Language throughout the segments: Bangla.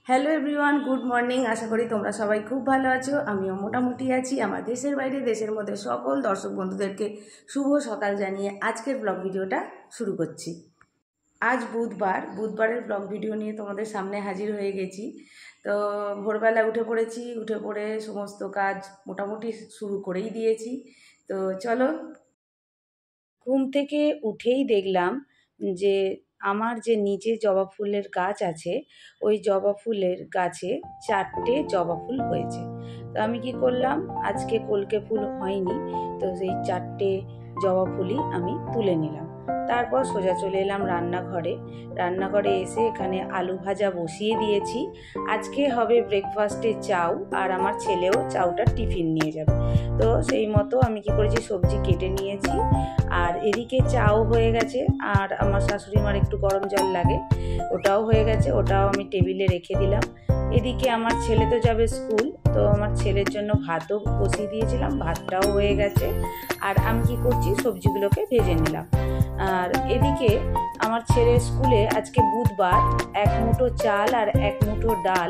Hello everyone, good morning. আশা করি তোমরা সবাই খুব ভালো আছো। আমিও মোটামুটি আছি। আমার দেশের বাইরে দেশের মধ্যে সকল দর্শক বন্ধুদেরকে শুভ সকাল জানিয়ে আজকের ব্লগ ভিডিওটা শুরু করছি। আজ বুধবারের ব্লগ ভিডিও নিয়ে তোমাদের সামনে হাজির হয়ে গেছি। তো ভোরবেলা উঠে পড়েছি, উঠে পড়ে সমস্ত কাজ মোটামুটি শুরু করেই দিয়েছি। তো চলো, ঘুম থেকে উঠেই দেখলাম যে আমার যে নিচে জবা ফুলের গাছ আছে, ওই জবা ফুলের গাছে 4টে জবা ফুল হয়েছে। তো আমি কি করলাম, আজকে কলকে ফুল হয়নি, তো সেই 4টে জবা ফুলই আমি তুলে নিলাম। তারপর সোজা চলে এলাম রান্নাঘরে এসে এখানে আলু ভাজা বসিয়ে দিয়েছি। আজকে হবে ব্রেকফাস্টে চাউ, আর আমার ছেলেও চাউটা টিফিন নিয়ে যাবে। তো সেই মতো আমি কি করেছি, সবজি কেটে নিয়েছি, আর এদিকে চাও হয়ে গেছে। আর আমার শাশুড়ি মার একটু গরম জল লাগে, ওটাও হয়ে গেছে, ওটাও আমি টেবিলে রেখে দিলাম। এদিকে আমার ছেলে তো যাবে স্কুল, তো আমার ছেলের জন্য ভাতও বসিয়ে দিয়েছিলাম, ভাতটাও হয়ে গেছে। আর আমি কি করছি, সবজিগুলোকে ভেজে নিলাম। আর এদিকে আমার ছেলের স্কুলে আজকে বুধবার 1 মুঠো চাল আর 1 মুঠো ডাল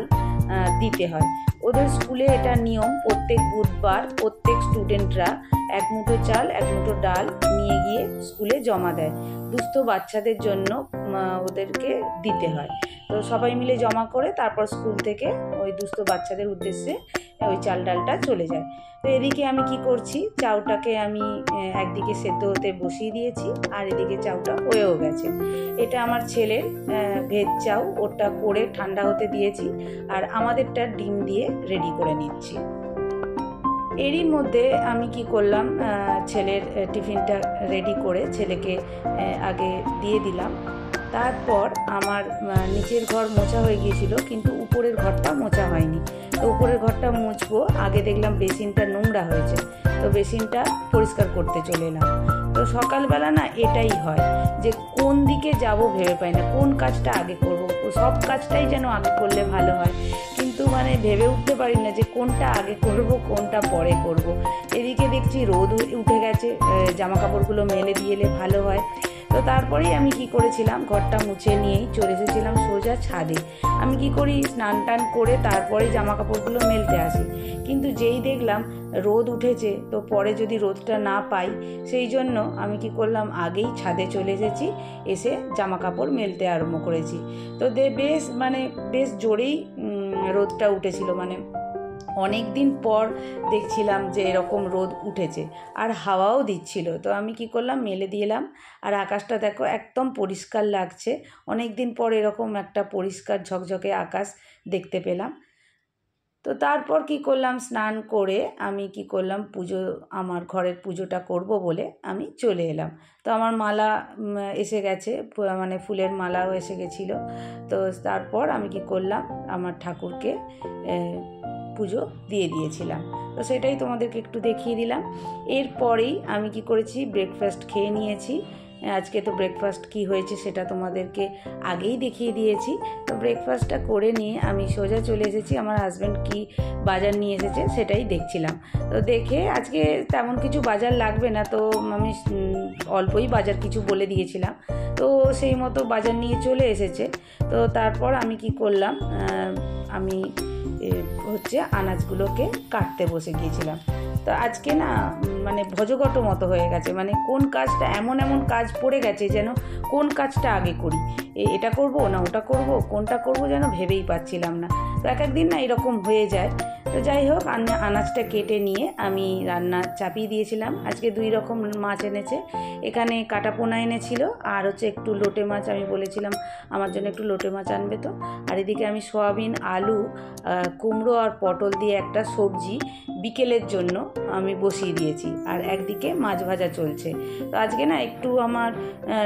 দিতে হয়। ওদের স্কুলে এটা নিয়ম, প্রত্যেক বুধবার প্রত্যেক স্টুডেন্টরা 1 মুঠো চাল 1 মুঠো ডাল নিয়ে গিয়ে স্কুলে জমা দেয়। দুস্থ বাচ্চাদের জন্য ওদেরকে দিতে হয়। তো সবাই মিলে জমা করে তারপর স্কুল থেকে ওই দুস্থ বাচ্চাদের উদ্দেশ্যে ওই চাল ডালটা চলে যায়। তো এদিকে আমি কি করছি, চাউটাকে আমি একদিকে সেদ্ধ হতে বসিয়ে দিয়েছি, আর এদিকে চাউটা হয়েও গেছে। এটা আমার ছেলের ভেজ চাউ, ওটা করে ঠান্ডা হতে দিয়েছি, আর আমাদেরটা ডিম দিয়ে রেডি করে নিচ্ছি। এরই মধ্যে আমি কি করলাম, ছেলের টিফিনটা রেডি করে ছেলেকে আগে দিয়ে দিলাম। তারপর আমার নিচের ঘর মোছা হয়ে গিয়েছিল, কিন্তু উপরের ঘরটা মোছা হয়নি। তো উপরের ঘরটা মুছবো, আগে দেখলাম বেসিনটা নোংরা হয়েছে, তো বেসিনটা পরিষ্কার করতে চলে এলাম। তো সকালবেলা না এটাই হয় যে কোন দিকে যাব ভেবে পাই না, কোন কাজটা আগে করব। সব কাজটাই যেন আগে করলে ভালো হয়, কিন্তু ভেবে উঠতে পারি না যে কোনটা আগে করব কোনটা পরে করব। এদিকে দেখছি রোদ উঠে গেছে, জামা কাপড়গুলো মেলে দিয়ে এলে ভালো হয়। তো তারপরেই আমি কি করেছিলাম, ঘরটা মুছে নিয়েই চলে এসেছিলাম সোজা ছাদে। আমি কি করি, স্নান টান করে তারপরেই জামা কাপড়গুলো মেলতে আসি, কিন্তু যেই দেখলাম রোদ উঠেছে, তো পরে যদি রোদটা না পাই, সেই জন্য আমি কি করলাম, আগেই ছাদে চলে এসেছি, এসে জামা কাপড় মেলতে আরম্ভ করেছি। তো বেশ জোরেই রোদটা উঠেছিল, অনেক দিন পর দেখছিলাম যে এরকম রোদ উঠেছে, আর হাওয়াও দিচ্ছিল। তো আমি কি করলাম, মেলে দিলাম। আর আকাশটা দেখো একদম পরিষ্কার লাগছে, অনেক দিন পর এরকম একটা পরিষ্কার ঝকঝকে আকাশ দেখতে পেলাম। তো তারপর কি করলাম, স্নান করে আমি কি করলাম, আমার ঘরের পুজোটা করব বলে আমি চলে এলাম। তো আমার মালা এসে গেছে, ফুলের মালাও এসে গেছিলো। তো তারপর আমি কি করলাম, আমার ঠাকুরকে পুজো দিয়ে দিয়েছিলাম। তো সেটাই তোমাদেরকে একটু দেখিয়ে দিলাম। এরপরেই আমি কি করেছি, ব্রেকফাস্ট খেয়ে নিয়েছি। আজকে তো ব্রেকফাস্ট কি হয়েছে সেটা তোমাদেরকে আগেই দেখিয়ে দিয়েছি। তো ব্রেকফাস্টটা করে নিয়ে আমি সোজা চলে এসেছি, আমার হাজব্যান্ড কি বাজার নিয়ে এসেছে সেটাই দেখছিলাম। তো দেখে আজকে তেমন কিছু বাজার লাগবে না, তো আমি অল্পই বাজার কিছু বলে দিয়েছিলাম, তো সেই মতো বাজার নিয়ে চলে এসেছে। তো তারপর আমি কি করলাম, আমি আনাজগুলোকে কাটতে বসে গিয়েছিলাম। তো আজকে না ভজঘট মতো হয়ে গেছে, কোন কাজটা এমন কাজ পড়ে গেছে যেন কোন কাজটা আগে করি, এটা করব না ওটা করব, কোনটা করব যেন ভেবেই পাচ্ছিলাম না। তো এক একদিন না এরকম হয়ে যায়। তো যাই হোক, আনাজটা কেটে নিয়ে আমি রান্না চাপিয়ে দিয়েছিলাম। আজকে 2 রকম মাছ এনেছে, এখানে কাটাপোনা এনেছিল, আর একটু লোটে মাছ, আমি বলেছিলাম আমার জন্য একটু লোটে মাছ আনবে। তো আর এদিকে আমি সয়াবিন, আলু, কুমড়ো আর পটল দিয়ে একটা সবজি বিকেলের জন্য আমি বসিয়ে দিয়েছি, আর একদিকে মাছ ভাজা চলছে। তো আজকে না একটু আমার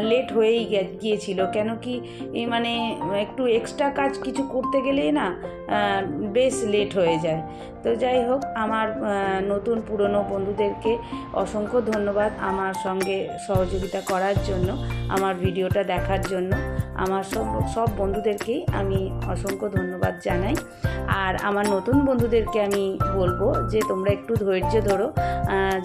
লেট হয়েই গিয়েছিল, কেন কি একটু এক্সট্রা কাজ কিছু করতে গেলেই না বেশ লেট হয়ে যায়। তো যাই হোক, আমার নতুন পুরনো বন্ধুদেরকে অসংখ্য ধন্যবাদ আমার সঙ্গে সহযোগিতা করার জন্য, আমার ভিডিওটা দেখার জন্য। আমার সব বন্ধুদেরকেই আমি অসংখ্য ধন্যবাদ জানাই। আর আমার নতুন বন্ধুদেরকে আমি বলবো যে তোমরা একটু ধৈর্য ধরো।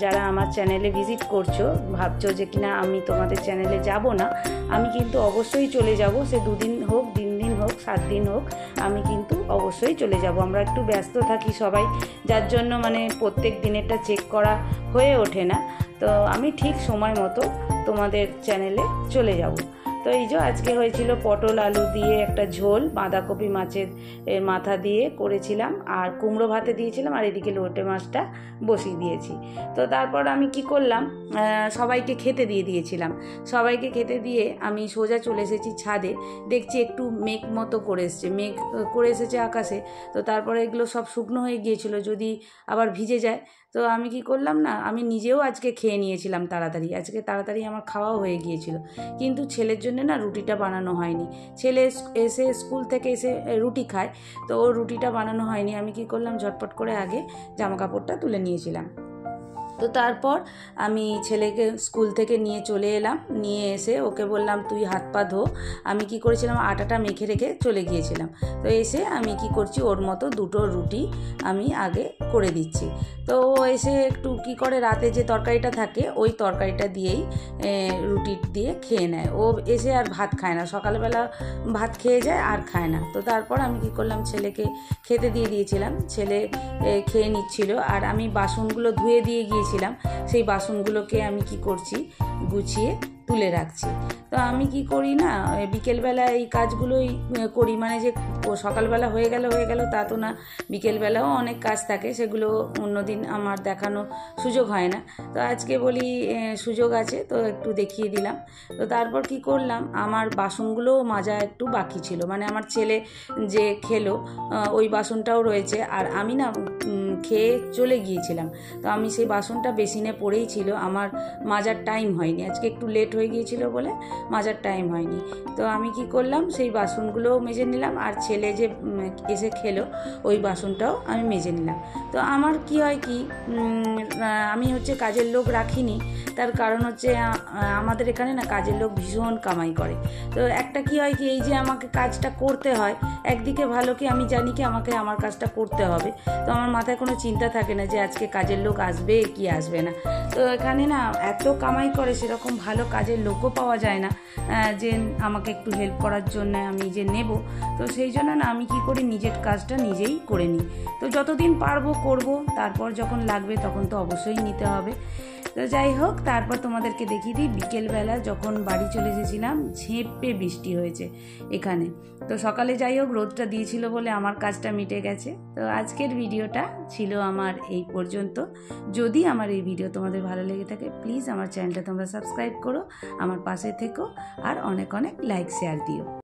যারা আমার চ্যানেলে ভিজিট করছো, ভাবছো যে কিনা আমি তোমাদের চ্যানেলে যাব না, আমি কিন্তু অবশ্যই চলে যাব। সে 2 দিন হোক, 3 দিন হোক, 7 দিন হোক, আমি কিন্তু অবশ্যই চলে যাব। আমরা একটু ব্যস্ত থাকি সবাই, যার জন্য মানে প্রত্যেক দিনেরটা চেক করা হয়ে ওঠে না। তো আমি ঠিক সময় মতো তোমাদের চ্যানেলে চলে যাব। তো এই যে আজকে হয়েছিল পটল আলু দিয়ে একটা ঝোল, বাঁধাকপি মাছের মাথা দিয়ে করেছিলাম, আর কুমড়ো ভাতে দিয়েছিলাম, আর এদিকে লোটে মাছটা বসিয়ে দিয়েছি। তো তারপর আমি কি করলাম, সবাইকে খেতে দিয়ে দিয়েছিলাম। সবাইকে খেতে দিয়ে আমি সোজা চলে এসেছি ছাদে। দেখছি একটু মেঘ মতো করে এসছে, মেঘ করে এসেছে আকাশে। তো তারপরে এগুলো সব শুকনো হয়ে গিয়েছিল, যদি আবার ভিজে যায়। তো আমি কি করলাম না, আমি নিজেও আজকে খেয়ে নিয়েছিলাম তাড়াতাড়ি, আজকে তাড়াতাড়ি আমার খাওয়াও হয়ে গিয়েছিল। কিন্তু ছেলের জন্য না রুটিটা বানানো হয়নি। ছেলে এসে স্কুল থেকে এসে রুটি খায়, তো ওর রুটিটা বানানো হয়নি। আমি কি করলাম, ঝটপট করে আগে জামা কাপড়টা তুলে নিয়েছিলাম। তো তারপর আমি ছেলেকে স্কুল থেকে নিয়ে চলে এলাম, নিয়ে এসে ওকে বললাম তুই হাত পা ধো। আমি কি করেছিলাম, আটাটা মেখে রেখে চলে গিয়েছিলাম। তো এসে আমি কি করছি, ওর মতো দুটো রুটি আমি আগে করে দিচ্ছি। তো ও এসে একটু কি করে, রাতে যে তরকারিটা থাকে ওই তরকারিটা দিয়েই রুটি দিয়ে খেয়ে নেয়। ও এসে আর ভাত খায় না, সকালবেলা ভাত খেয়ে যায় আর খায় না। তো তারপর আমি কি করলাম, ছেলেকে খেতে দিয়ে দিয়েছিলাম, ছেলে খেয়ে নিচ্ছিল, আর আমি বাসনগুলো ধুয়ে দিয়ে গিয়েছিলাম, সেই বাসনগুলোকে আমি কি করছি, গুছিয়ে তুলে রাখছি। তো আমি কি করি না, বিকেলবেলা এই কাজগুলোই করি, মানে যে সকালবেলা হয়ে গেল তা তো না, বিকেলবেলাও অনেক কাজ থাকে, সেগুলো অন্যদিন আমার দেখানো সুযোগ হয় না। তো আজকে বলি সুযোগ আছে, তো একটু দেখিয়ে দিলাম। তো তারপর কি করলাম, আমার বাসনগুলোও মাজা একটু বাকি ছিল, মানে আমার ছেলে যে খেলো ওই বাসনটাও রয়েছে, আর আমি না খেয়ে চলে গিয়েছিলাম। তো আমি সেই বাসনটা বেসিনে পড়েই ছিল, আমার মাজার টাইম হয়নি, আজকে একটু লেট হয়ে গিয়েছিল বলে মাজার টাইম হয়নি। তো আমি কি করলাম, সেই বাসনগুলোও মেজে নিলাম, আর ছেলে যে এসে খেলো ওই বাসনটাও আমি মেজে নিলাম। তো আমার কি হয় কি, আমি হচ্ছে কাজের লোক রাখিনি, তার কারণ হচ্ছে আমাদের এখানে না কাজের লোক ভীষণ কামাই করে। তো একটা কি হয় কি, এই যে আমাকে কাজটা করতে হয়, একদিকে ভালো কি আমি জানি কি আমাকে আমার কাজটা করতে হবে, তো আমার মাথায় কোনো চিন্তা থাকে না যে আজকে কাজের লোক আসবে কি আসবে না। তো এখানে না এত কামাই করে, সেরকম ভালো কাজের লোকও পাওয়া যায় না যে আমাকে একটু হেল্প করার জন্য আমি যে নেব। তো সেই জন্য না আমি কি করি, নিজের কাজটা নিজেই করে নিই। তো যতদিন পারবো করব, তারপর যখন লাগবে তখন তো অবশ্যই নিতে হবে। তো যাই হোক, তারপর তোমাদেরকে দেখিয়ে দিই, বিকেলবেলা যখন বাড়ি চলে এসেছিলাম, ঝেঁপে বৃষ্টি হয়েছে এখানে। তো সকালে যাই হোক রোদটা দিয়েছিল বলে আমার কাজটা মিটে গেছে। তো আজকের ভিডিওটা ছিল আমার এই পর্যন্ত। যদি আমার এই ভিডিও তোমাদের ভালো লেগে থাকে, প্লিজ আমার চ্যানেলটা তোমরা সাবস্ক্রাইব করো, আমার পাশে থেকো, আর অনেক অনেক লাইক শেয়ার দিও।